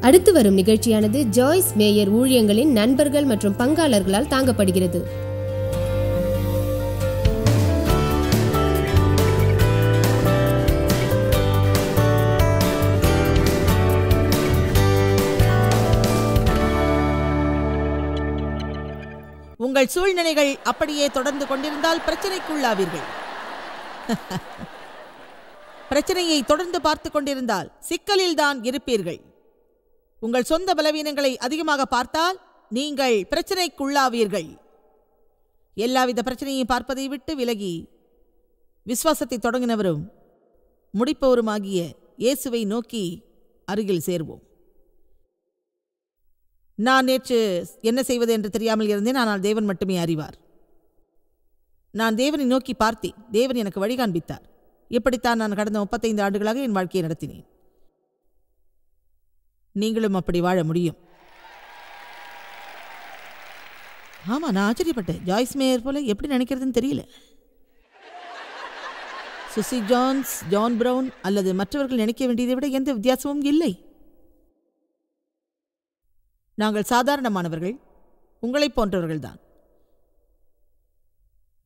அடுத்து வரும் நிகழ்ச்சியானது ஜாய்ஸ் மேயர் ஊழியங்களின் நண்பர்கள் மற்றும் பங்காளர்களால் தாங்கப்படுகிறது. உங்கள் சூழ்நிலைகள் அப்படியே தொடர்ந்து கொண்டிருந்தால் பிரச்சனைக்குள்ளாவீர்கள். பிரச்சனையை தொடர்ந்து பார்த்து கொண்டிருந்தால் சிக்கலில் தான் இருப்பீர்கள். உங்கள் சொந்த பலவீனங்களை அதிகமாக பார்த்தால் நீங்கள் பிரச்சனைக்குள்ளாவீர்கள். எல்லாவித பிரச்சனையும் பார்ப்பதை விட்டு விலகி விசுவாசத்தை தொடங்கினவரும் முடிப்பவருமாகிய இயேசுவை நோக்கி அருகில் சேர்வோம். நான் நேற்று என்ன செய்வது என்று தெரியாமல் இருந்தேன். ஆனால் தேவன் மட்டுமே அறிவார். நான் தேவனை நோக்கி பார்த்தேன். தேவன் எனக்கு வழி காண்பித்தார். இப்படித்தான் நான் கடந்த 35 ஆண்டுகளாக என் வாழ்க்கையை நடத்தினேன். நீங்களும் அப்படி வாழ முடியும். ஆமா, நான் ஆச்சரியப்பட்டேன். ஜாய்ஸ் மேயர் போல எப்படி நினைக்கிறதுன்னு தெரியல. சுசி ஜான்ஸ், ஜான் பிரவுன் அல்லது மற்றவர்கள் நினைக்க வேண்டியதை விட எந்த வித்தியாசமும் இல்லை. நாங்கள் சாதாரணமானவர்கள், உங்களைப் போன்றவர்கள்தான்.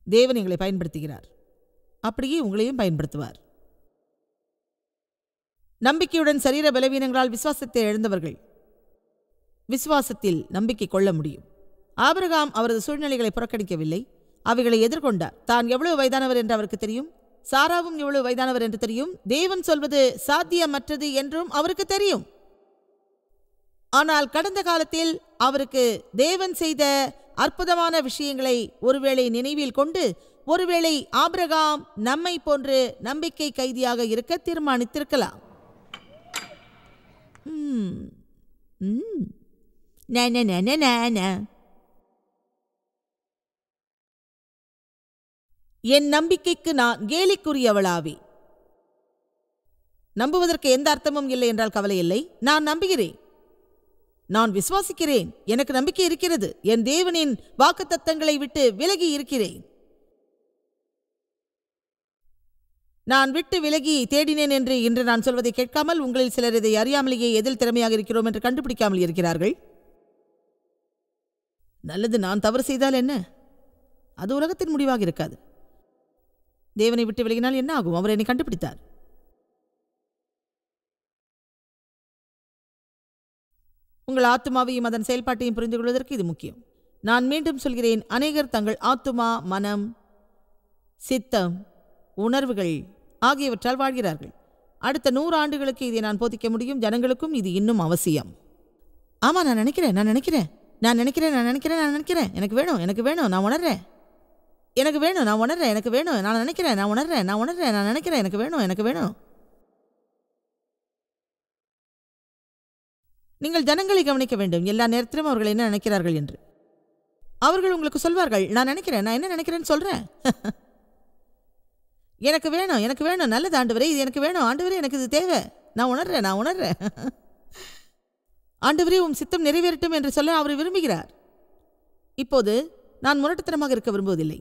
தேவன் எங்களை பயன்படுத்துகிறார். அப்படியே உங்களையும் பயன்படுத்துவார். நம்பிக்கையுடன் சரீர பலவீனங்களால் விசுவாசத்தை இழந்தவர்கள் விசுவாசத்தில் நம்பிக்கை கொள்ள முடியும். ஆபிரகாம் அவரது சூழ்நிலைகளை புறக்கணிக்கவில்லை. அவைகளை எதிர்கொண்டார். தான் எவ்வளவு வயதானவர் என்று அவருக்கு தெரியும். சாராவும் எவ்வளவு வயதானவர் என்று தெரியும். தேவன் சொல்வது சாத்தியமற்றது என்றும் அவருக்கு தெரியும். ஆனால் கடந்த காலத்தில் அவருக்கு தேவன் செய்த அற்புதமான விஷயங்களை ஒருவேளை நினைவில் கொண்டு, ஒருவேளை ஆபிரகாம் நம்மை போன்று நம்பிக்கை கைதியாக இருக்க தீர்மானித்திருக்கலாம். என் நம்பிக்கைக்கு நான் கேலிக்குரியவளாவே. நம்புவதற்கு எந்த அர்த்தமும் இல்லை என்றால் கவலை இல்லை. நான் நம்புகிறேன், நான் விசுவாசிக்கிறேன், எனக்கு நம்பிக்கை இருக்கிறது. என் தேவனின் வாக்குத்தத்தங்களை விட்டு விலகி இருக்கிறேன். நான் விட்டு விலகி தேடினேன் என்று இன்று நான் சொல்வதை கேட்காமல் உங்களில் சிலர் இதை அறியாமலேயே எதில் திறமையாக இருக்கிறோம் என்று கண்டுபிடிக்காமல் இருக்கிறார்கள். நல்லது, நான் தவறு செய்தால் என்ன? அது உலகத்தின் முடிவாக இருக்காது. தேவனை விட்டு விலகினால் என்ன ஆகும்? அவர் என்னை கண்டுபிடித்தார். உங்கள் ஆத்துமாவையும் அதன் செயல்பாட்டையும் புரிந்து கொள்வதற்கு இது முக்கியம். நான் மீண்டும் சொல்கிறேன், அநேகர் தங்கள் ஆத்துமா, மனம், சித்தம், உணர்வுகள் ஆகியவற்றால் வாழ்கிறார்கள். அடுத்த 100 ஆண்டுகளுக்கு இதை நான் போதிக்க முடியும். ஜனங்களுக்கும் இது இன்னும் அவசியம். ஆமா, நான் நினைக்கிறேன், எனக்கு வேணும், நான் உணர்றேன், எனக்கு வேணும், நான் உணர்றேன், எனக்கு வேணும், நான் நினைக்கிறேன், நான் உணர்றேன், நான் நினைக்கிறேன், எனக்கு வேணும். நீங்கள் ஜனங்களை கவனிக்க வேண்டும். எல்லா நேரத்திலும் அவர்கள் என்ன நினைக்கிறார்கள் என்று. அவர்கள் உங்களுக்கு சொல்வார்கள், நான் நினைக்கிறேன், நான் என்ன நினைக்கிறேன்னு சொல்றேன். எனக்கு வேணும், நல்லது ஆண்டவரே, இது எனக்கு வேணும், ஆண்டவரே எனக்கு இது தேவை, நான் உணர்றேன். ஆண்டவரே உம் சித்தம் நிறைவேறட்டும் என்று சொல்ல அவர் விரும்புகிறார். இப்போது நான் முரட்டுத்தனமாக இருக்க விரும்புவதில்லை.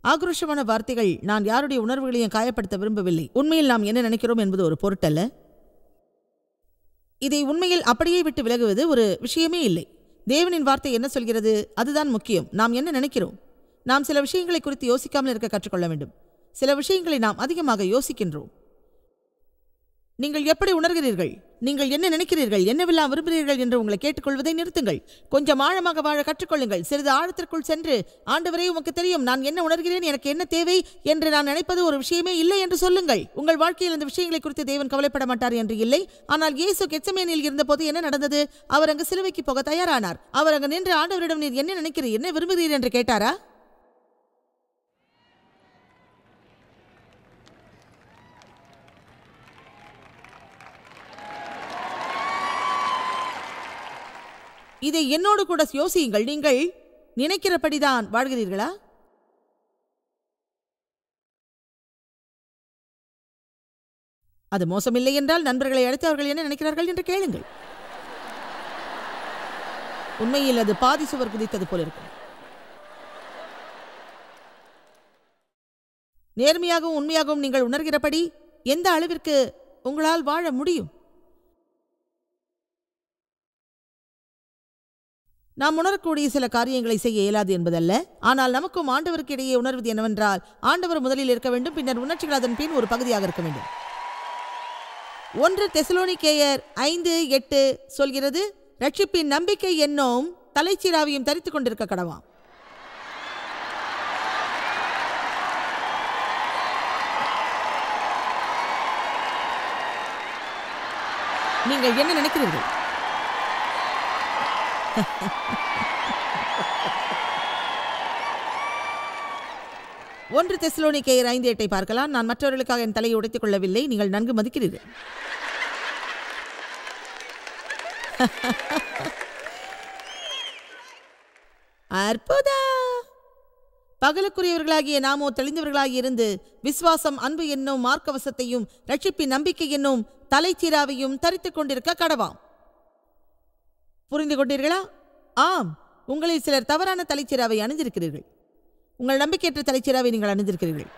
ஆக்ரோஷமான வார்த்தைகள், நான் யாருடைய உணர்வுகளையும் காயப்படுத்த விரும்பவில்லை. உண்மையில் நாம் என்ன நினைக்கிறோம் என்பது ஒரு பொருட்டல்ல. இதை உண்மையில் அப்படியே விட்டு விலகுவது ஒரு விஷயமே இல்லை. தேவனின் வார்த்தை என்ன சொல்கிறது அதுதான் முக்கியம். நாம் என்ன நினைக்கிறோம்? நாம் சில விஷயங்களை குறித்து யோசிக்காமல் இருக்க கற்றுக்கொள்ள வேண்டும். சில விஷயங்களை நாம் அதிகமாக யோசிக்கின்றோம். நீங்கள் எப்படி உணர்கிறீர்கள்? நீங்கள் என்ன நினைக்கிறீர்கள்? என்னவெல்லாம் விரும்புகிறீர்கள் என்று உங்களை கேட்டுக்கொள்வதை நிறுத்துங்கள். கொஞ்சம் ஆழமாக வாழ கற்றுக்கொள்ளுங்கள். சிறிது ஆழத்திற்குள் சென்று, ஆண்டவரே உமக்கு தெரியும் நான் என்ன உணர்கிறேன், எனக்கு என்ன தேவை என்று நான் நினைப்பது ஒரு விஷயமே இல்லை என்று சொல்லுங்கள். உங்கள் வாழ்க்கையில் இந்த விஷயங்களை குறித்து தேவன் கவலைப்பட மாட்டார் என்று இல்லை. ஆனால் இயேசு கெத்செமனேனில் இருந்தபோது என்ன நடந்தது? அவர் அங்கு சிலுவைக்கு போக தயாரானார். அவர் அங்கு நின்று ஆண்டவரிடம் நீர் என்ன நினைக்கிறீர், என்ன விரும்புகிறீர் என்று கேட்டாரா? இதை என்னோடு கூட யோசியுங்கள். நீங்கள் நினைக்கிறபடிதான் வாழ்கிறீர்களா? அது மோசமில்லை என்றால் நண்பர்களை அழைத்து அவர்கள் என்ன நினைக்கிறார்கள் என்று கேளுங்கள். உண்மையில் அது பாதி சுவர் குதித்தது போல இருக்கும். நேர்மையாகவும் உண்மையாகவும் நீங்கள் உணர்கிறபடி எந்த அளவிற்கு உங்களால் வாழ முடியும்? நாம் உணரக்கூடிய சில காரியங்களை செய்ய இயலாது என்பதல்ல, ஆனால் நமக்கும் ஆண்டவருக்கு இடையே உணர்வது என்னவென்றால், ஆண்டவர் முதலில் இருக்க வேண்டும், பின்னர் உணர்ச்சிகள் அதன் பின் ஒரு பகுதியாக இருக்க வேண்டும். 1 தெசலோனிக்கேயர் 5:8 சொல்கிறது, ரட்சிப்பின் நம்பிக்கை என்னும் தலைச்சீராவையும் தரித்துக் கொண்டிருக்க கடவாம். நீங்கள் என்ன நினைக்கிறீர்கள்? ஒன்று தெசலோனிக்கேயர் 5:8 பார்க்கலாம். நான் மற்றவர்களுக்காக என் தலையை உடைத்துக் கொள்ளவில்லை, நீங்கள் நன்கு மதிக்கிறீர்கள். அற்புதம். பகலுக்குரியவர்களாகிய நாமோ தெளிந்தவர்களாகி இருந்து விசுவாசம், அன்பு என்னும் மார்க்கவசத்தையும் ரட்சிப்பின் நம்பிக்கை என்னும் தலைச்சீராவையும் தரித்துக் கொண்டிருக்க கடவாம். புரிந்து கொண்டீர்களா? ஆம், உங்களில் சிலர் தவறான தலைச்சீராவை அணிந்திருக்கிறீர்கள். உங்கள் நம்பிக்கையற்ற தலைச்சீராவை நீங்கள் அணிந்திருக்கிறீர்கள்.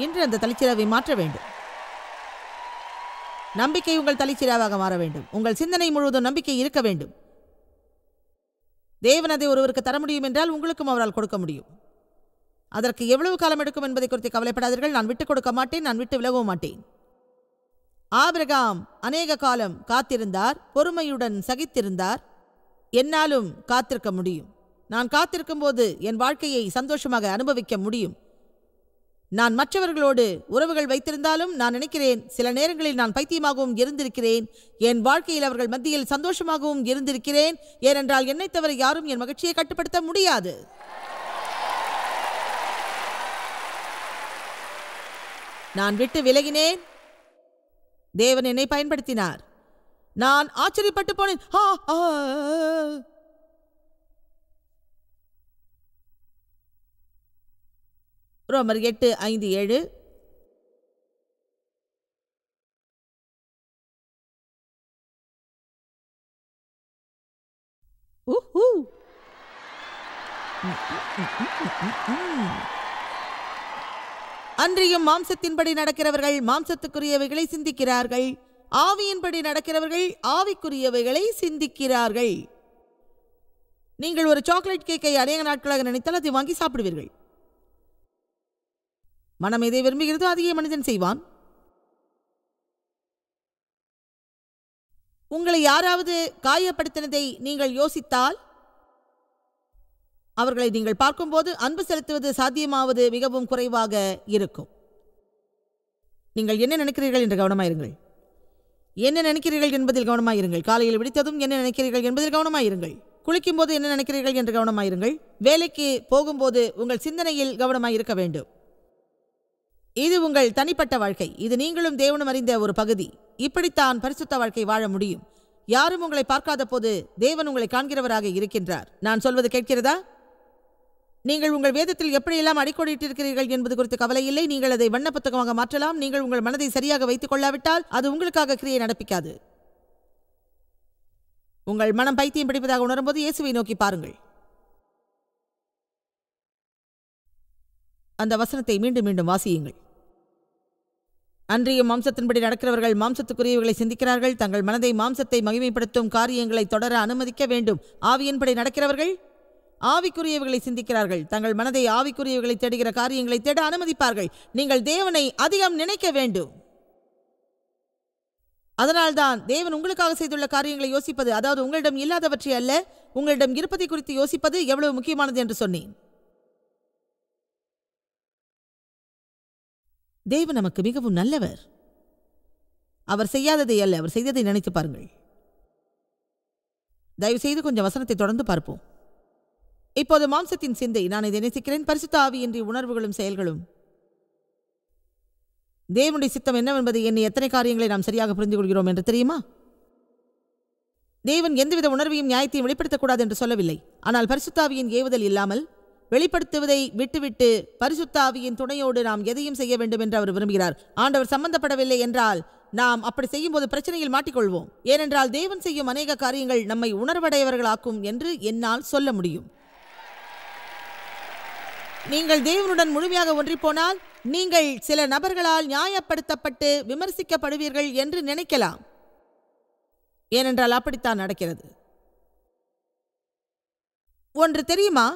இன்று அந்த தலைச்சீராவை மாற்ற வேண்டும். நம்பிக்கை உங்கள் தலைச்சீராவாக மாற வேண்டும். உங்கள் சிந்தனை முழுவதும் நம்பிக்கை இருக்க வேண்டும். தேவன் அதை ஒருவருக்கு தர முடியும் என்றால் உங்களுக்கும் அவரால் கொடுக்க முடியும். அதற்கு எவ்வளவு காலம் எடுக்கும் என்பதை குறித்து கவலைப்படாதீர்கள். நான் விட்டுக் கொடுக்க மாட்டேன், நான் விட்டு விலகவும் மாட்டேன். ஆபிரகாம் அநேக காலம் காத்திருந்தார், பொறுமையுடன் சகித்திருந்தார். என்னாலும் காத்திருக்க முடியும். நான் காத்திருக்கும் போது என் வாழ்க்கையை சந்தோஷமாக அனுபவிக்க முடியும். நான் மற்றவர்களோடு உறவுகள் வைத்திருந்தாலும் நான் நினைக்கிறேன், சில நேரங்களில் நான் பைத்தியமாகவும் இருந்திருக்கிறேன். என் வாழ்க்கையில் அவர்கள் மத்தியில் சந்தோஷமாகவும் இருந்திருக்கிறேன். ஏனென்றால் என்னை தவிர யாரும் என் மகிழ்ச்சியை கட்டுப்படுத்த முடியாது. நான் விட்டு விலகினேன், தேவன் என்னை பயன்படுத்தினார். நான் ஆச்சரியப்பட்டு போனேன். ரோமர் 8:5-7. அன்றியும் மாம்சத்தின்படி நடக்கிறவர்கள் மாம்சத்துக்குரியவைகளை சிந்திக்கிறார்கள், ஆவியின்படி நடக்கிறவர்கள் ஆவிக்குரியவைகளை சிந்திக்கிறார்கள். நீங்கள் ஒரு சாக்லேட் கேக்கை அநேக நாட்களாக நினைத்தால் அதை வாங்கி சாப்பிடுவீர்கள். மனம் எதை விரும்புகிறதோ அதையே மனிதன் செய்வான். உங்களை யாராவது காயப்படுத்தினதை நீங்கள் யோசித்தால், அவர்களை நீங்கள் பார்க்கும்போது அன்பு செலுத்துவது சாத்தியமாவது மிகவும் குறைவாக இருக்கும். நீங்கள் என்ன நினைக்கிறீர்கள் என்று கவனமாயிருங்கள். என்ன நினைக்கிறீர்கள் என்பதில் கவனமாயிருங்கள். காலையில் விழித்ததும் என்ன நினைக்கிறீர்கள் என்பதில் கவனமாயிருங்கள். குளிக்கும் போது என்ன நினைக்கிறீர்கள் என்று கவனமாயிருங்கள். வேலைக்கு போகும்போது உங்கள் சிந்தனையில் கவனமாயிருக்க வேண்டும். இது உங்கள் தனிப்பட்ட வாழ்க்கை. இது நீங்களும் தேவனும் அறிந்த ஒரு பகுதி. இப்படித்தான் பரிசுத்த வாழ்க்கை வாழ முடியும். யாரும் உங்களை பார்க்காத போது தேவன் உங்களை காண்கிறவராக இருக்கின்றார். நான் சொல்வது கேட்கிறதா? நீங்கள் உங்கள் வேதத்தில் எப்படியெல்லாம் அடிக்கோடிட்டிருக்கிறீர்கள் என்பது குறித்து கவலை இல்லை. நீங்கள் அதை வண்ண புத்தகமாக மாற்றலாம். நீங்கள் உங்கள் மனதை சரியாக வைத்துக் கொள்ளாவிட்டால் அது உங்களுக்காக கிரியை நடப்பிக்காது. உங்கள் மனம் பைத்தியம் பிடிப்பதாக உணரும்போது இயேசுவை நோக்கி பாருங்கள். அந்த வசனத்தை மீண்டும் மீண்டும் வாசியுங்கள். அன்றியும் மாம்சத்தின்படி நடக்கிறவர்கள் மாம்சத்துக்குரியவைகளை சிந்திக்கிறார்கள், தங்கள் மனதை மாம்சத்தை மகிமைப்படுத்தும் காரியங்களை தொடர அனுமதிக்க வேண்டும். ஆவியின்படி நடக்கிறவர்கள் ஆவிக்குரியவைகளை சிந்திக்கிறார்கள், தங்கள் மனதை ஆவிக்குரியவைகளை தேடுகிற காரியங்களை தேட அனுமதிப்பார்கள். நீங்கள் தேவனை அதிகம் நினைக்க வேண்டும். அதனால்தான் தேவன் உங்களுக்காக செய்துள்ள காரியங்களை யோசிப்பது, அதாவது உங்களிடம் இல்லாதவற்றை அல்ல, உங்களிடம் இருப்பதை குறித்து யோசிப்பது எவ்வளவு முக்கியமானது என்று சொன்னேன். தேவன் நமக்கு மிகவும் நல்லவர். அவர் செய்யாததை அல்ல, அவர் செய்ததை நினைத்து பாருங்கள். தயவு செய்து கொஞ்சம் வசனத்தை தொடர்ந்து பார்ப்போம். இப்போது மாம்சத்தின் சிந்தை. நான் இதை நேசிக்கிறேன். பரிசுத்த ஆவியின்றி உணர்வுகளும் செயல்களும். தேவனுடைய சித்தம் என்னவென்பதை எண்ணி எத்தனை காரியங்களை நாம் சரியாக புரிந்து கொள்கிறோம் என்று தெரியுமா? தேவன் எந்தவித உணர்வையும் நியாயத்தையும் வெளிப்படுத்தக்கூடாது என்று சொல்லவில்லை. ஆனால் பரிசுத்த ஆவியின் ஏவுதல் இல்லாமல் வெளிப்படுத்துவதை விட்டுவிட்டு பரிசுத்த ஆவியின் துணையோடு நாம் எதையும் செய்ய வேண்டும் என்று அவர் விரும்புகிறார். ஆண்டவர் சம்பந்தப்படவில்லை என்றால் நாம் அப்படி செய்யும் போது பிரச்சனையில் மாட்டிக்கொள்வோம். ஏனென்றால் தேவன் செய்யும் அநேக காரியங்கள் நம்மை உணர்வடையவர்களாக்கும் என்று என்னால் சொல்ல முடியும். நீங்கள் தேவனுடன் முழுமையாக ஒன்றிப்போனால் நீங்கள் சில நபர்களால் நியாயப்படுத்தப்பட்டு விமர்சிக்கப்படுவீர்கள் என்று நினைக்கலாம். ஏனென்றால் அப்படித்தான் நடக்கிறது. ஒன்று தெரியுமா?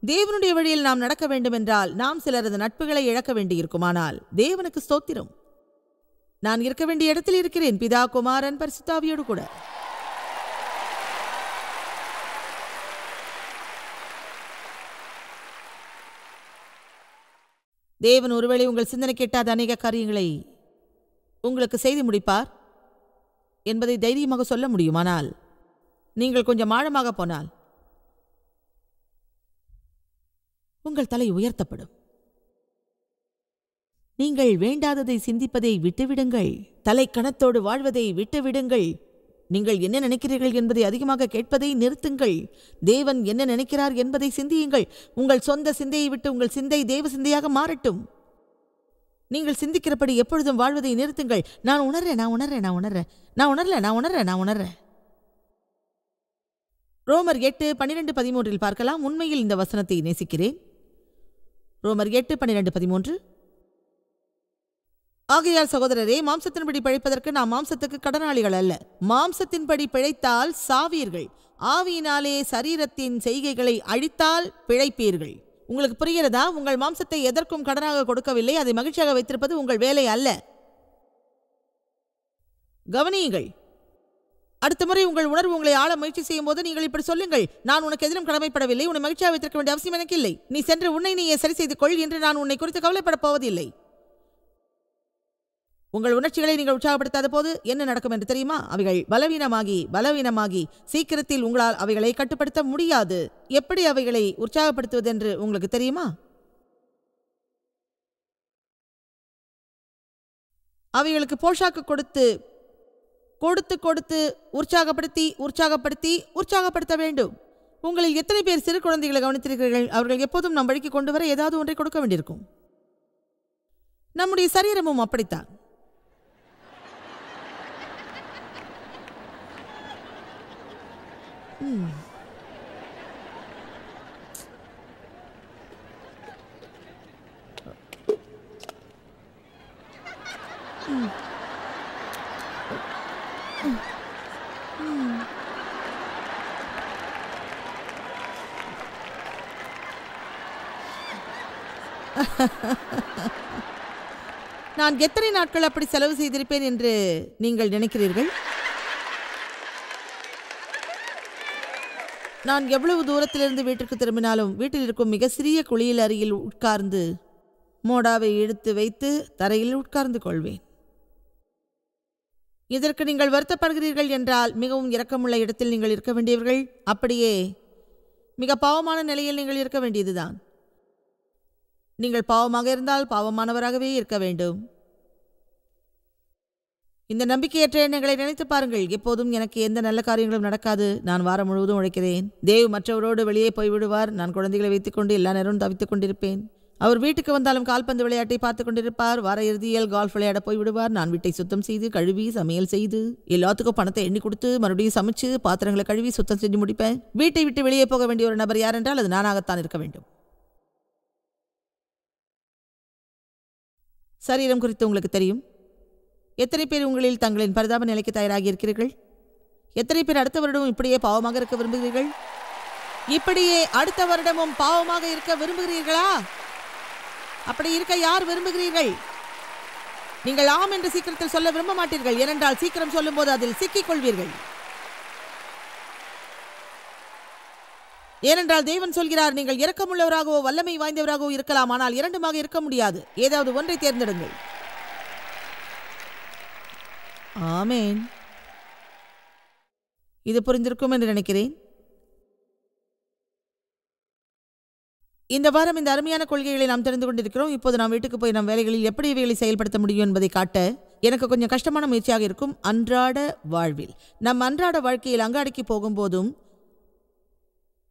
தேவனுடைய வழியில் நாம் நடக்க வேண்டும் என்றால் நாம் சிலரது நட்புகளை இழக்க வேண்டியிருக்குமானால் தேவனுக்கு ஸ்தோத்திரம். நான் இருக்க வேண்டிய இடத்தில் இருக்கிறேன், பிதா, குமாரன், பரிசுத்தாவியோடு கூட. தேவன் ஒருவேளை உங்கள் சிந்தனை கேட்டாத அநேக காரியங்களை உங்களுக்கு செய்து முடிப்பார் என்பதை தைரியமாக சொல்ல முடியுமானால் நீங்கள் கொஞ்சம் ஆழமாக போனால் உங்கள் தலை உயர்த்தப்படும். நீங்கள் வேண்டாததை சிந்திப்பதை விட்டுவிடுங்கள். தலை கணத்தோடு வாழ்வதை விட்டுவிடுங்கள். நீங்கள் என்ன நினைக்கிறீர்கள் என்பதை அதிகமாக கேட்பதை நிறுத்துங்கள். தேவன் என்ன நினைக்கிறார் என்பதை சிந்தியுங்கள். உங்கள் சொந்த சிந்தையை விட்டு உங்கள் சிந்தை தேவ சிந்தையாக மாறட்டும். நீங்கள் சிந்திக்கிறபடி எப்பொழுதும் வாழ்வதை நிறுத்துங்கள். நான் உணர்றேன். ரோமர் 8:12-13 பார்க்கலாம். உண்மையில் இந்த வசனத்தை நேசிக்கிறேன். ரோமர் 8:12-13. ஆகையால் சகோதரரே, மாம்சத்தின்படி பிழைப்பதற்கு நாம் மாம்சத்துக்கு கடனாளிகள் அல்ல. மாம்சத்தின்படி பிழைத்தால் சாவீர்கள், ஆவியினாலே சரீரத்தின் செய்கைகளை அழித்தால் பிழைப்பீர்கள். உங்களுக்கு புரிகிறதா? உங்கள் மாம்சத்தை எதற்கும் கடனாக கொடுக்கவில்லை. அதை மகிழ்ச்சியாக வைத்திருப்பது உங்கள் வேலை அல்ல. கவனியுங்கள். அடுத்த முறை உங்கள் உணர்வு உங்களை ஆள முயற்சி செய்யும் போது நீங்கள் இப்படி சொல்லுங்கள்: நான் உனக்கு எதிலும் கடமைப்படவில்லை, உன்னை மகிழ்ச்சியாக வைத்திருக்க வேண்டிய அவசியம் எனக்கு இல்லை. நீ சென்று உன்னை நீயே சரி செய்து கொள் என்று நான் உன்னை குறித்து கவலைப்படப் போவதில்லை. உங்கள் உணர்ச்சிகளை நீங்கள் உற்சாகப்படுத்தாத போது என்ன நடக்கும் என்று தெரியுமா? அவைகள் பலவீனமாகி சீக்கிரத்தில் உங்களால் அவைகளை கட்டுப்படுத்த முடியாது. எப்படி அவைகளை உற்சாகப்படுத்துவது என்று உங்களுக்கு தெரியுமா? அவைகளுக்கு போஷாக்கு கொடுத்து உற்சாகப்படுத்த வேண்டும். உங்களில் எத்தனை பேர் சிறு குழந்தைகளை கவனித்திருக்கிறீர்கள்? அவர்கள் எப்போதும் நம் வழிக்கு கொண்டு வர ஏதாவது ஒன்றை கொடுக்க வேண்டியிருக்கும். நம்முடைய சரீரமும் அப்படித்தான். நான் எத்தனை நாட்கள் அப்படி செலவு செய்திருப்பேன் என்று நீங்கள் நினைக்கிறீர்கள்? நான் எவ்வளவு தூரத்திலிருந்து வீட்டிற்கு திரும்பினாலும் வீட்டில் இருக்கும் மிக சிறிய குழியில் அருகில் உட்கார்ந்து மோடாவை இழுத்து வைத்து தரையில் உட்கார்ந்து கொள்வேன். இதற்கு நீங்கள் வருத்தப்படுகிறீர்கள் என்றால் மிகவும் இரக்கமுள்ள இடத்தில் நீங்கள் இருக்க வேண்டியவர்கள். அப்படியே மிக பாவமான நிலையில் நீங்கள் இருக்க வேண்டியதுதான். நீங்கள் பாவமாக இருந்தால் பாவமானவராகவே இருக்க வேண்டும். இந்த நம்பிக்கையற்ற எண்ணங்களை நினைத்து பாருங்கள். எப்போதும் எனக்கு எந்த நல்ல காரியங்களும் நடக்காது, நான் வாரம் முழுவதும் உழைக்கிறேன், தேவ் மற்றவரோடு வெளியே போய்விடுவார், நான் குழந்தைகளை வைத்துக்கொண்டு எல்லா நேரமும் தவித்துக் கொண்டிருப்பேன், அவர் வீட்டுக்கு வந்தாலும் கால்பந்து விளையாட்டை பார்த்துக் கொண்டிருப்பார், வார இறுதியில் கால்ஃப் விளையாட போய்விடுவார், நான் வீட்டை சுத்தம் செய்து கழுவி சமையல் செய்து எல்லாத்துக்கும் பணத்தை எண்ணி கொடுத்து மறுபடியும் சமைச்சு பாத்திரங்களை கழுவி சுத்தம் செஞ்சு முடிப்பேன். வீட்டை விட்டு வெளியே போக வேண்டிய ஒரு நபர் யார் என்றால் அது நானாகத்தான் இருக்க வேண்டும். சரீரம் குறித்து உங்களுக்கு தெரியும். எத்தனை பேர் உங்களில் தங்களின் பரிதாப நிலைக்கு தயாராகி இருக்கிறீர்கள்? எத்தனை பேர் அடுத்த வருடமும் இப்படியே பாவமாக இருக்க விரும்புகிறீர்கள்? இப்படியே அடுத்த வருடமும் பாவமாக இருக்க விரும்புகிறீர்களா? அப்படி இருக்க யார் விரும்புகிறீர்கள்? நீங்கள் ஆம் என்று சீக்கிரத்தில் சொல்ல விரும்ப மாட்டீர்கள். ஏனென்றால் சீக்கிரம் சொல்லும் போது அதில் சிக்கிக் கொள்வீர்கள். ஏனென்றால் தேவன் சொல்கிறார், நீங்கள் இரக்கமுள்ளவராகவோ வல்லமை வாய்ந்தவராகவோ இருக்கலாம், ஆனால் இரண்டுமாக இருக்க முடியாது. ஏதாவது ஒன்றை தேர்ந்தெடுங்கள். ஆமேன். இது புரிந்திருக்கும் என்று நினைக்கிறேன். இந்த வாரம் இந்த அருமையான கொள்கைகளை நாம் தெரிந்து கொண்டிருக்கிறோம். இப்போது நாம் வீட்டுக்கு போய் நம் வேலைகளில் எப்படி இவைகளை செயல்படுத்த முடியும் என்பதை காட்ட எனக்கு கொஞ்சம் கஷ்டமான முயற்சியாக இருக்கும். அன்றாட வாழ்வில், நம் அன்றாட வாழ்க்கையில் அங்காடிக்கு போகும்போதும்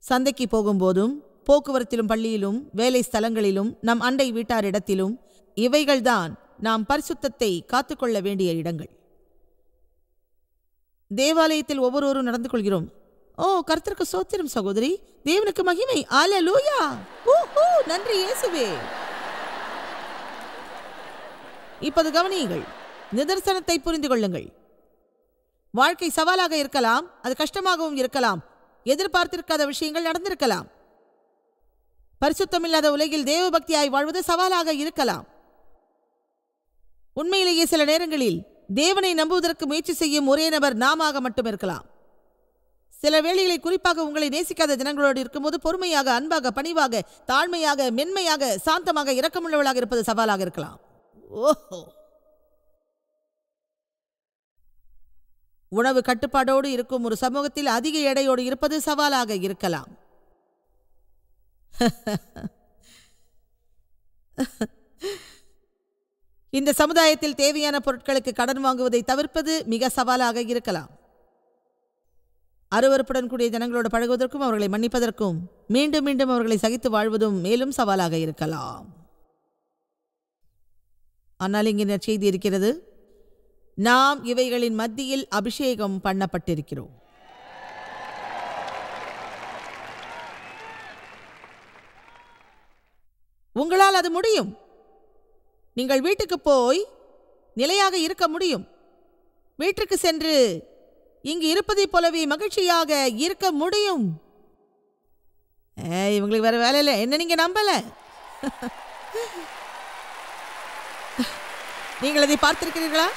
சந்தைக்கு போகும்போதும் போக்குவரத்திலும் பள்ளியிலும் வேலை ஸ்தலங்களிலும் நம் அண்டை வீட்டாரிடத்திலும் இவைகள்தான் நாம் பரிசுத்தத்தை காத்துக்கொள்ள வேண்டிய இடங்கள். தேவாலயத்தில் ஒவ்வொருவரும் நடந்து கொள்கிறோம். ஓ, கர்த்தருக்கு ஸ்தோத்திரம் சகோதரி. தேவனுக்கு மகிமை. அல்லேலூயா. ஊஹூ, நன்றி இயேசுவே. இப்போது கவனியுங்கள், நிதர்சனத்தை புரிந்து கொள்ளுங்கள். வாழ்க்கை சவாலாக இருக்கலாம், அது கஷ்டமாகவும் இருக்கலாம், எதிர்பார்த்திருக்காத விஷயங்கள் நடந்திருக்கலாம். பரிசுத்தமில்லாத உலகில் தேவபக்தியாய் வாழ்வது சவாலாக இருக்கலாம். உண்மையிலேயே சில நேரங்களில் தேவனை நம்புவதற்கு முயற்சி செய்யும் ஒரே நபர் நாமாக மட்டும் இருக்கலாம். சில வேளைகளில் குறிப்பாக உங்களை நேசிக்காத ஜனங்களோடு இருக்கும்போது பொறுமையாக, அன்பாக, பணிவாக, தாழ்மையாக, மென்மையாக, சாந்தமாக, இரக்கமுள்ளவளாக இருப்பது சவாலாக இருக்கலாம். ஓஹோ, உணவு கட்டுப்பாடோடு இருக்கும் ஒரு சமூகத்தில் அதிக எடையோடு இருப்பது சவாலாக இருக்கலாம். இந்த சமுதாயத்தில் தேவையான பொருட்களுக்கு கடன் வாங்குவதை தவிர்ப்பது மிக சவாலாக இருக்கலாம். அருவருப்புடன் கூடிய ஜனங்களோடு பழகுவதற்கும் அவர்களை மன்னிப்பதற்கும் மீண்டும் மீண்டும் அவர்களை சகித்து வாழ்வதும் மேலும் சவாலாக இருக்கலாம். ஆனால் இங்கே நற்செய்தி இருக்கிறது, நாம் இவைகளின் மத்தியில் அபிஷேகம் பண்ணப்பட்டிருக்கிறோம். உங்களால் அது முடியும். நீங்கள் வீட்டுக்கு போய் நிலையாக இருக்க முடியும். வீட்டுக்கு சென்று இங்கு இருப்பதைப் போலவே மகிழ்ச்சியாக இருக்க முடியும். இவங்களுக்கு வேற வேலை இல்லை. என்ன நீங்க நம்பல? நீங்கள் அதை பார்த்திருக்கிறீர்களா?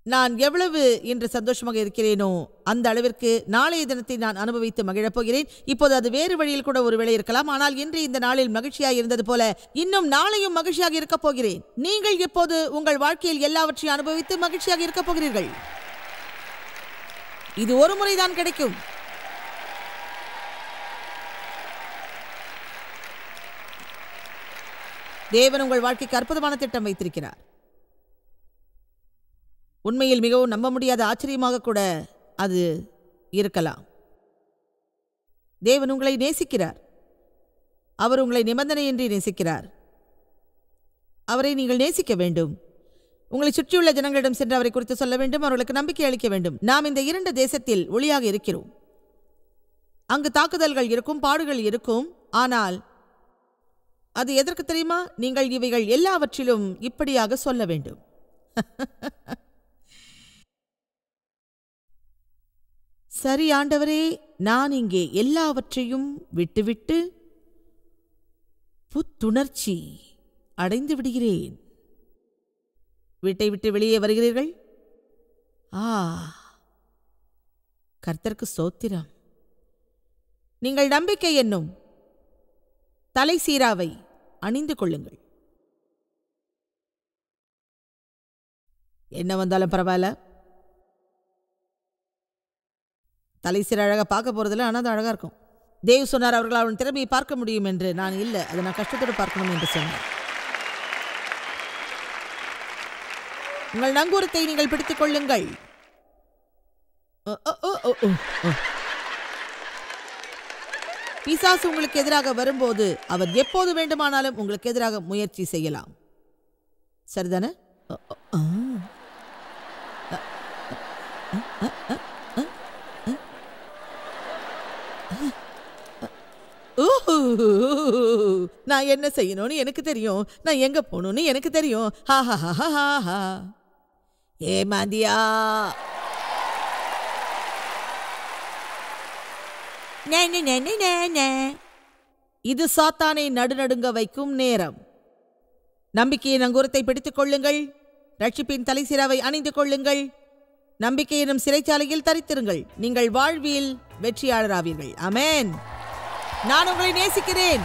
நான் எவ்வளவு இன்று சந்தோஷமாக இருக்கிறேனோ அந்த அளவிற்கு நாளைய தினத்தை நான் அனுபவித்து மகிழப் போகிறேன். இப்போது அது வேறு வழியில் கூட ஒரு வேளை இருக்கலாம். ஆனால் இன்று இந்த நாளில் மகிழ்ச்சியாக இருந்தது போல இன்னும் நாளையும் மகிழ்ச்சியாக இருக்கப் போகிறேன். நீங்கள் எப்போது உங்கள் வாழ்க்கையில் எல்லாவற்றையும் அனுபவித்து மகிழ்ச்சியாக இருக்கப் போகிறீர்கள்? இது ஒரு முறைதான் கிடைக்கும். தேவன் உங்கள் வாழ்க்கைக்கு அற்புதமான திட்டம் வைத்திருக்கிறார். உண்மையில் மிகவும் நம்ப முடியாத ஆச்சரியமாக கூட அது இருக்கலாம். தேவன் உங்களை நேசிக்கிறார். அவர் உங்களை நிபந்தனையின்றி நேசிக்கிறார். அவரை நீங்கள் நேசிக்க வேண்டும். உங்களை சுற்றியுள்ள ஜனங்களிடம் சென்று அவரை குறித்து சொல்ல வேண்டும். அவர்களுக்கு நம்பிக்கை அளிக்க வேண்டும். நாம் இந்த இரண்டு தேசத்தில் ஒளியாக இருக்கிறோம். அங்கு தாக்குதல்கள் இருக்கும், பாடுகள் இருக்கும். ஆனால் அது எதற்கு தெரியுமா? நீங்கள் இவைகள் எல்லாவற்றிலும் இப்படியாக சொல்ல வேண்டும். சரி ஆண்டவரே, நான் இங்கே எல்லாவற்றையும் விட்டுவிட்டு புத்துணர்ச்சி அடைந்து விடுகிறேன். வீட்டை விட்டு வெளியே வருகிறீர்கள். கர்த்தருக்கு ஸ்தோத்திரம். நீங்கள் நம்பிக்கை என்னும் தலை சீராவை அணிந்து கொள்ளுங்கள். என்ன வந்தாலும் பரவாயில்ல. தலை சீர அழகாக பார்க்க போறதில்ல, ஆனால் அது அழகா இருக்கும். தேவ் சொன்னார் அவர்கள் அவன் திறமையை பார்க்க முடியும் என்று. நான் இல்லை, அதை நான் கஷ்டத்தோடு பார்க்கணும் என்று சொன்னேன். உங்கள் நங்கூரத்தை நீங்கள் பிடித்துக் கொள்ளுங்கள். பிசாசு உங்களுக்கு எதிராக வரும்போது அவர் எப்போது வேண்டுமானாலும் உங்களுக்கு எதிராக முயற்சி செய்யலாம். சரிதானே? நான் என்ன செய்யணும்னு எனக்கு தெரியும். நான் எங்க போகணும்னு எனக்கு தெரியும். ஏமாந்தியா, இது சாத்தானை நடுநடுங்க வைக்கும் நேரம். நம்பிக்கையின் நங்கூரத்தை பிடித்துக் கொள்ளுங்கள். ரட்சிப்பின் தலை சிராவை அணிந்து கொள்ளுங்கள். நம்பிக்கை எனும் சிறைச்சாலையில் தரித்திருங்கள். நீங்கள் வாழ்வில் வெற்றியாளராவீர்கள். ஆமென். நான் உங்களை நேசிக்கிறேன்.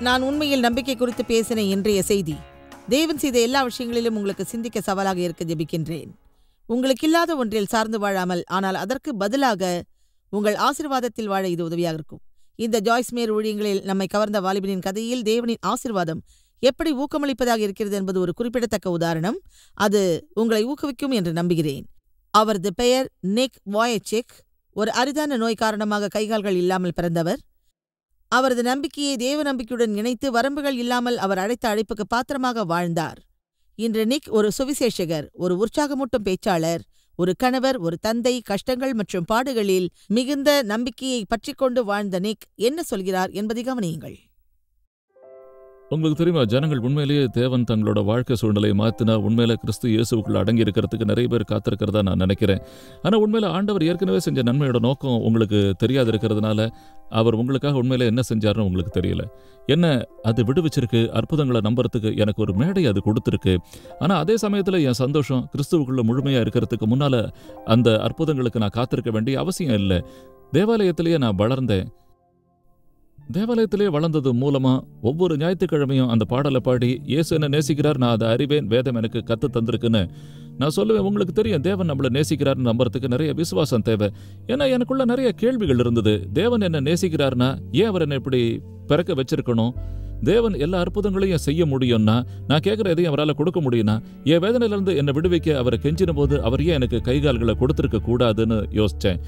நான் உண்மையில் நம்பிக்கை குறித்து பேசின இன்றைய செய்தி தேவன் செய்த எல்லா விஷயங்களிலும் உங்களுக்கு சிந்திக்க சவாலாக இருக்க ஜெபிக்கின்றேன். உங்களுக்கு இல்லாத ஒன்றில் சார்ந்து வாழாமல், ஆனால் அதற்கு பதிலாக உங்கள் ஆசீர்வாதத்தில் வாழ இது உதவியாக இருக்கும். இந்த ஜாய்ஸ் மேயர் ஊழியங்களில் நம்மை கவர்ந்த வாலிபனின் கதையில் தேவனின் ஆசீர்வாதம் எப்படி ஊக்கமளிப்பதாக இருக்கிறது என்பது ஒரு குறிப்பிடத்தக்க உதாரணம். அது உங்களை ஊக்குவிக்கும் என்று நம்புகிறேன். அவரது பெயர் நிக் வாயச்செக். ஒரு அரிதான நோய் காரணமாக கைகால்கள் இல்லாமல் பிறந்தவர். அவரது நம்பிக்கையை தேவ நம்பிக்கையுடன் இணைத்து வரம்புகள் இல்லாமல் அவர் அழைத்த அழைப்புக்கு பாத்திரமாக வாழ்ந்தார். இன்று நிக் ஒரு சுவிசேஷகர், ஒரு உற்சாகமூட்டும் பேச்சாளர், ஒரு கணவர், ஒரு தந்தை. கஷ்டங்கள் மற்றும் பாடுகளில் மிகுந்த நம்பிக்கையை பற்றிக்கொண்டு வாழ்ந்த நிக் என்ன சொல்கிறார் என்பதை கவனியுங்கள். உங்களுக்கு தெரியுமா, ஜனங்கள் உண்மையிலேயே தேவன் தங்களோட வாழ்க்கை சூழ்நிலையை மாற்றினா உண்மையில கிறிஸ்து இயேசுக்குள்ள அடங்கி இருக்கிறதுக்கு நிறைய பேர் காத்திருக்கிறதா நான் நினைக்கிறேன். ஆனால் உண்மையில ஆண்டவர் ஏற்கனவே செஞ்ச நன்மையோட நோக்கம் உங்களுக்கு தெரியாது இருக்கிறதுனால அவர் உங்களுக்காக உண்மையில என்ன செஞ்சாருன்னு உங்களுக்கு தெரியல. என்ன அது விடுவிச்சிருக்கு, அற்புதங்களை நம்புறதுக்கு எனக்கு ஒரு மேடை அது கொடுத்துருக்கு. ஆனால் அதே சமயத்தில் என் சந்தோஷம் கிறிஸ்துவுக்குள்ள முழுமையாக இருக்கிறதுக்கு முன்னால் அந்த அற்புதங்களுக்கு நான் காத்திருக்க வேண்டிய அவசியம் இல்லை. தேவாலயத்திலேயே நான் வளர்ந்தேன். தேவாலயத்திலே வளர்ந்தது மூலமா ஒவ்வொரு ஞாயிற்றுக்கிழமையும் அந்த பாடலை பாடி இயேசு என்ன நேசிக்கிறார், நான் அதை அறிவேன், வேதம் எனக்கு கத்து தந்திருக்குன்னு நான் சொல்லுவேன். உங்களுக்கு தெரியும், தேவன் நம்மளை நேசிக்கிறார்னு நம்புறதுக்கு நிறைய விசுவாசம் தேவை. ஏன்னா எனக்குள்ள நிறைய கேள்விகள் இருந்தது. தேவன் என்ன நேசிக்கிறார்னா ஏன் அவர் என்ன இப்படி பிறக்க வச்சிருக்கணும்? தேவன் எல்லா அற்புதங்களையும் செய்ய முடியும்னா நான் கேட்குற எதையும் அவரால் கொடுக்க முடியும்னா என் வேதனையிலிருந்து என்னை விடுவிக்க அவரை கெஞ்சின போது அவர் ஏன் எனக்கு கைகால்களை கொடுத்துருக்க கூடாதுன்னு யோசித்தேன்.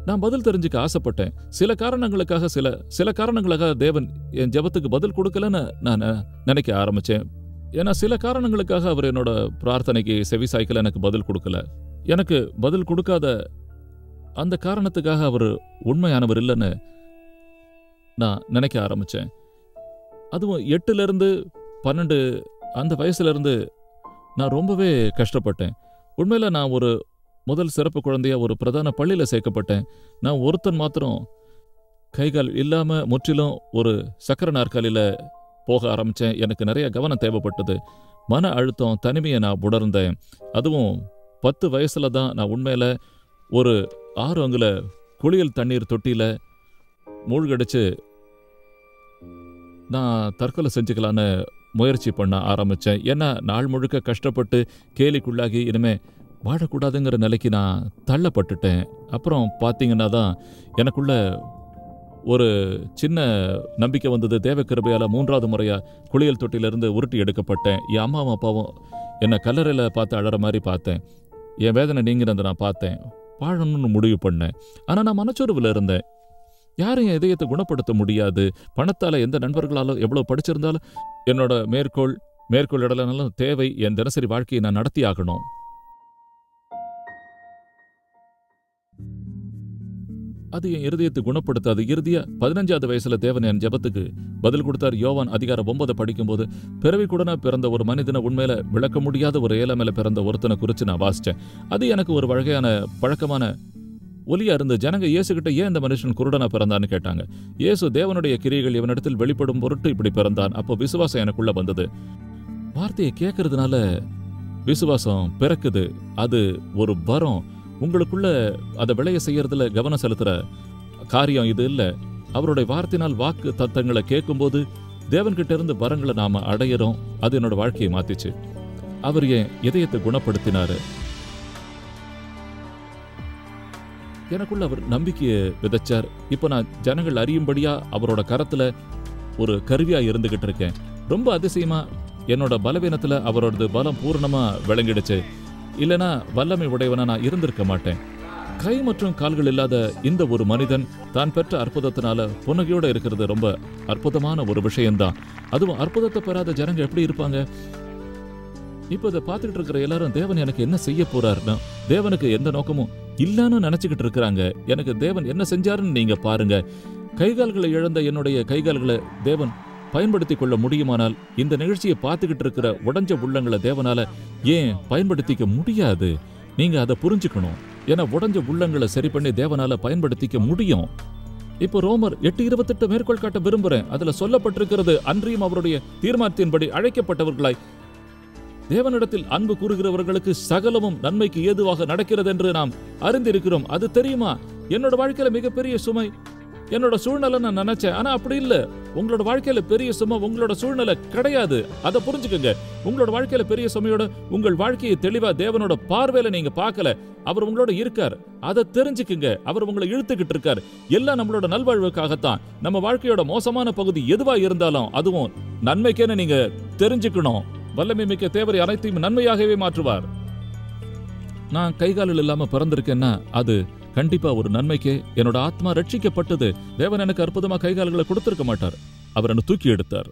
நான் பதில் தெரிஞ்சுக்க ஆசைப்பட்டேன். சில காரணங்களுக்காக தேவன் என் ஜெபத்துக்கு பதில் கொடுக்கலன்னு நான் நினைக்க ஆரம்பித்தேன். ஏன்னா சில காரணங்களுக்காக அவர் என்னோட பிரார்த்தனைக்கு செவிசாய்க்கல, எனக்கு பதில் கொடுக்கல. எனக்கு பதில் கொடுக்காத அந்த காரணத்துக்காக அவர் உண்மையானவர் இல்லைன்னு நான் நினைக்க ஆரம்பித்தேன். அதுவும் 8லேருந்து 12 அந்த வயசுலேருந்து நான் ரொம்பவே கஷ்டப்பட்டேன். உண்மையில் நான் ஒரு முதல் சிறப்பு குழந்தையா ஒரு பிரதான பள்ளியில் சேர்க்கப்பட்டேன். நான் ஒருத்தன் மாத்திரம் கைகால் இல்லாமல் முற்றிலும் ஒரு சக்கர நாற்காலியில் போக ஆரம்பித்தேன். எனக்கு நிறைய கவனம் தேவைப்பட்டது. மன அழுத்தம், தனிமையை நான் உணர்ந்தேன். அதுவும் 10 வயசில் தான் நான் உண்மையில் ஒரு 6 அங்குல குளியல் தண்ணீர் தொட்டியில் மூழ்கடிச்சு நான் தற்கொலை செஞ்சுக்கலான்னு முயற்சி பண்ண ஆரம்பித்தேன். ஏன்னா நாள் முழுக்க கஷ்டப்பட்டு கேலிக்குள்ளாகி இனிமே வாழக்கூடாதுங்கிற நிலைக்கு நான் தள்ளப்பட்டுட்டேன். அப்புறம் பார்த்தீங்கன்னா தான் எனக்குள்ள ஒரு சின்ன நம்பிக்கை வந்தது. தேவ கிருபையால் 3வது முறையாக குளியல் தொட்டிலிருந்து உருட்டி எடுக்கப்பட்டேன். என் அம்மாவும் அப்பாவும் என்னை கல்லறையில் பார்த்து அழற மாதிரி பார்த்தேன். என் வேதனை நீங்கிறத நான் பார்த்தேன். வாழணும்னு முடிவு பண்ணேன். ஆனால் நான் மனச்சோர்வில் இருந்தேன். யாரும் என் இதயத்தை குணப்படுத்த முடியாது. பணத்தால் எந்த நண்பர்களாலும் எவ்வளோ படிச்சிருந்தாலும் என்னோட மேற்கோள் இடலனாலும் தேவை. என் தினசரி வாழ்க்கையை நான் நடத்தி ஆகணும். அது என் இருதயத்தை குணப்படுத்தாது. இறுதியா 15வது வயசுல தேவன் என் ஜெபத்துக்கு பதில் கொடுத்தார். யோவான் அதிகாரம் 9 படிக்கும்போது பிறவி கூடனா பிறந்த ஒரு மனிதனை உண்மையில விளக்க முடியாத ஒரு ஏழமையில பிறந்த ஒருத்தனை குறித்து நான் வாசிச்சேன். அது எனக்கு ஒரு வகையான பழக்கமான ஒலியா இருந்து ஜனங்க இயேசுகிட்ட ஏன் இந்த மனுஷன் குருடனா பிறந்தான்னு கேட்டாங்க. இயேசு தேவனுடைய கிரியைகள் இவனிடத்தில் வெளிப்படும் பொருட்டு இப்படி பிறந்தான். அப்போ விசுவாசம் எனக்குள்ள வந்தது. வார்த்தையை கேட்கறதுனால விசுவாசம் பிறக்குது. அது ஒரு வரம். உங்களுக்குள்ள அதை விளைய செய்யறதுல கவனம் செலுத்துற காரியம் இது இல்லை. அவருடைய வார்த்தையினால் வாக்கு தத்தங்களை கேட்கும்போது தேவன்கிட்ட இருந்து வரங்களை நாம அடையிறோம். அது என்னோட வாழ்க்கையை மாத்திச்சு. அவர் என் இதயத்தை குணப்படுத்தினாரு. எனக்குள்ள அவர் நம்பிக்கையை விதைச்சார். இப்போ நான் ஜனங்கள் அறியும்படியா அவரோட கரத்துல ஒரு கருவியா இருந்துகிட்டு இருக்கேன். ரொம்ப அதிசயமா என்னோட பலவீனத்துல அவரோடது பலம் பூர்ணமா விளங்கிடுச்சு. இல்லைனா வல்லமை உடையவனா நான் இருந்திருக்க மாட்டேன். கை மற்றும் கால்கள் இல்லாத இந்த ஒரு மனிதன் தான் பெற்ற அற்புதத்தினால புன்னகையோட இருக்கிறது ரொம்ப அற்புதமான ஒரு விஷயம்தான். அதுவும் அற்புதத்தை பெறாத ஜனங்க எப்படி இருப்பாங்க? இப்போ இதை பார்த்துக்கிட்டு இருக்கிற எல்லாரும் தேவன் எனக்கு என்ன செய்ய போறாருன்னா தேவனுக்கு எந்த நோக்கமும் இல்லைன்னு நினைச்சுக்கிட்டு இருக்கிறாங்க. எனக்கு தேவன் என்ன செஞ்சாருன்னு நீங்க பாருங்க. கைகால்களை இழந்த என்னுடைய கைகால்களை தேவன் பயன்படுத்தி கொள்ள முடியுமானால் இந்த நிகழ்ச்சியை பார்த்துக்கிட்டு இருக்கிற உடஞ்ச உள்ளங்களை தேவனால ஏன் பயன்படுத்திக்க முடியாது? நீங்க அதை புரிஞ்சுக்கணும். ஏன்னா உடஞ்ச உள்ளங்களை சரி பண்ணி தேவனால பயன்படுத்திக்க முடியும். இப்போ ரோமர் 8:28 மேற்கோள் காட்ட விரும்புறேன். அதுல சொல்லப்பட்டிருக்கிறது, அன்றியும் அவருடைய தீர்மானத்தின்படி அழைக்கப்பட்டவர்களாய் தேவனிடத்தில் அன்பு கூறுகிறவர்களுக்கு சகலமும் நன்மைக்கு ஏதுவாக நடக்கிறது என்று நாம் அறிந்திருக்கிறோம். அது தெரியுமா? என்னோட வாழ்க்கையில மிகப்பெரிய சுமை என்னோட சூழ்நிலை நான் நினைச்சேன். ஆனா அப்படி இல்ல. உங்களோட வாழ்க்கையில பெரிய சுமை உங்களோட சூழ்நிலை கிடையாது. அதை புரிஞ்சுக்கங்க. உங்களோட வாழ்க்கையில பெரிய சுமையோட உங்கள் வாழ்க்கையை தெளிவா தேவனோட பார்வையில நீங்க பார்க்கல. அவர் உங்களோட இருக்கார். அதை தெரிஞ்சுக்குங்க. அவர் உங்களை இழுத்துக்கிட்டு இருக்கார். எல்லாம் நம்மளோட நல்வாழ்வுக்காகத்தான். நம்ம வாழ்க்கையோட மோசமான பகுதி எதுவா இருந்தாலும் அதுவும் நன்மைக்கேன்னு நீங்க தெரிஞ்சுக்கணும். வல்லமை மிக்க தேவரை அனைத்தையும் நன்மையாகவே மாற்றுவார். நான் கைகாலில் இல்லாம பிறந்திருக்கேன்னா அது கண்டிப்பா ஒரு நன்மைக்கே என்னோட ஆத்மா ரட்சிக்கப்பட்டது. தேவன் எனக்கு அற்புதமா கைகால்களை கொடுத்திருக்க மாட்டார். அவர் என்னை தூக்கி எடுத்தார்.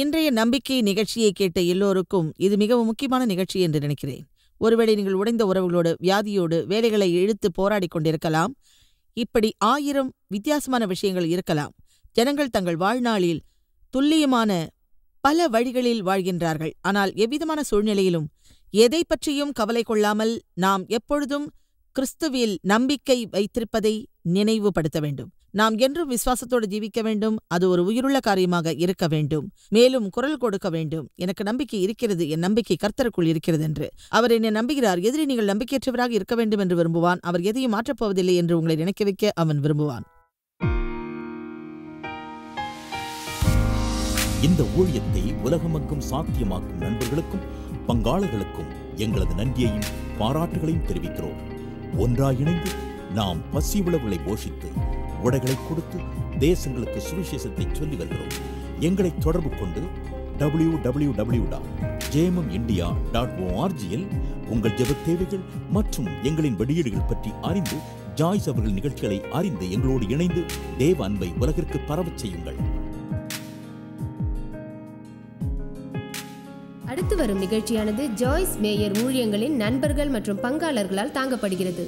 இன்றைய நம்பிக்கை நிகழ்ச்சியை கேட்ட எல்லோருக்கும் இது மிகவும் முக்கியமான நிகழ்ச்சி என்று நினைக்கிறேன். ஒருவேளை நீங்கள் உடைந்த உறவுகளோடு, வியாதியோடு, வேலைகளை இழுத்து போராடிக் கொண்டிருக்கலாம். இப்படி 1000 வித்தியாசமான விஷயங்கள் இருக்கலாம். ஜனங்கள் தங்கள் வாழ்நாளில் துல்லியமான பல வழிகளில் வாழ்கின்றார்கள். ஆனால் எவ்விதமான சூழ்நிலையிலும் எதை பற்றியும் கவலை கொள்ளாமல் நாம் எப்பொழுதும் கிறிஸ்துவில் நம்பிக்கை வைத்திருப்பதை நினைவுபடுத்த வேண்டும். நாம் என்றும் விசுவாசத்தோடு ஜீவிக்க வேண்டும். அது ஒரு உயிருள்ள காரியமாக இருக்க வேண்டும். மேலும் குரல் கொடுக்க வேண்டும், எனக்கு நம்பிக்கை இருக்கிறது, என் நம்பிக்கை கர்த்தருக்குள் இருக்கிறது என்று. அவர் என்னை நம்புகிறார். எதிரி நீங்கள் நம்பிக்கையற்றவராக இருக்க வேண்டும் என்று விரும்புவான். அவர் எதையும் மாற்றப்போவதில்லை என்று உங்களை நினைக்க வைக்க அவன் விரும்புவான். இந்த ஊழியத்தை உலகமெங்கும் சாத்தியமாக்கும் நண்பர்களுக்கும் பங்காளர்களுக்கும் எங்களது நன்றியையும் பாராட்டுகளையும் தெரிவிக்கிறோம். ஒன்றாய் இணைந்து நாம் பசி உழவுகளை போஷித்து உடைகளை கொடுத்து தேசங்களுக்கு சுவிசேஷத்தை சொல்லி வருகிறோம். எங்களை தொடர்பு கொண்டு www.jmumindia.org உங்கள் ஜெபத் தேவைகள் மற்றும் எங்களின் வெளியீடுகள் பற்றி அறிந்து ஜாய்ஸ் அவர்கள் நிகழ்ச்சிகளை அறிந்து எங்களோடு இணைந்து தேவ அன்பை உலகிற்கு பரவச் செய்யுங்கள். அடுத்து வரும் நிகழ்ச்சியானது ஜாய்ஸ் மேயர் ஊழியங்களின் நண்பர்கள் மற்றும் பங்காளர்களால் தாங்கப்படுகிறது.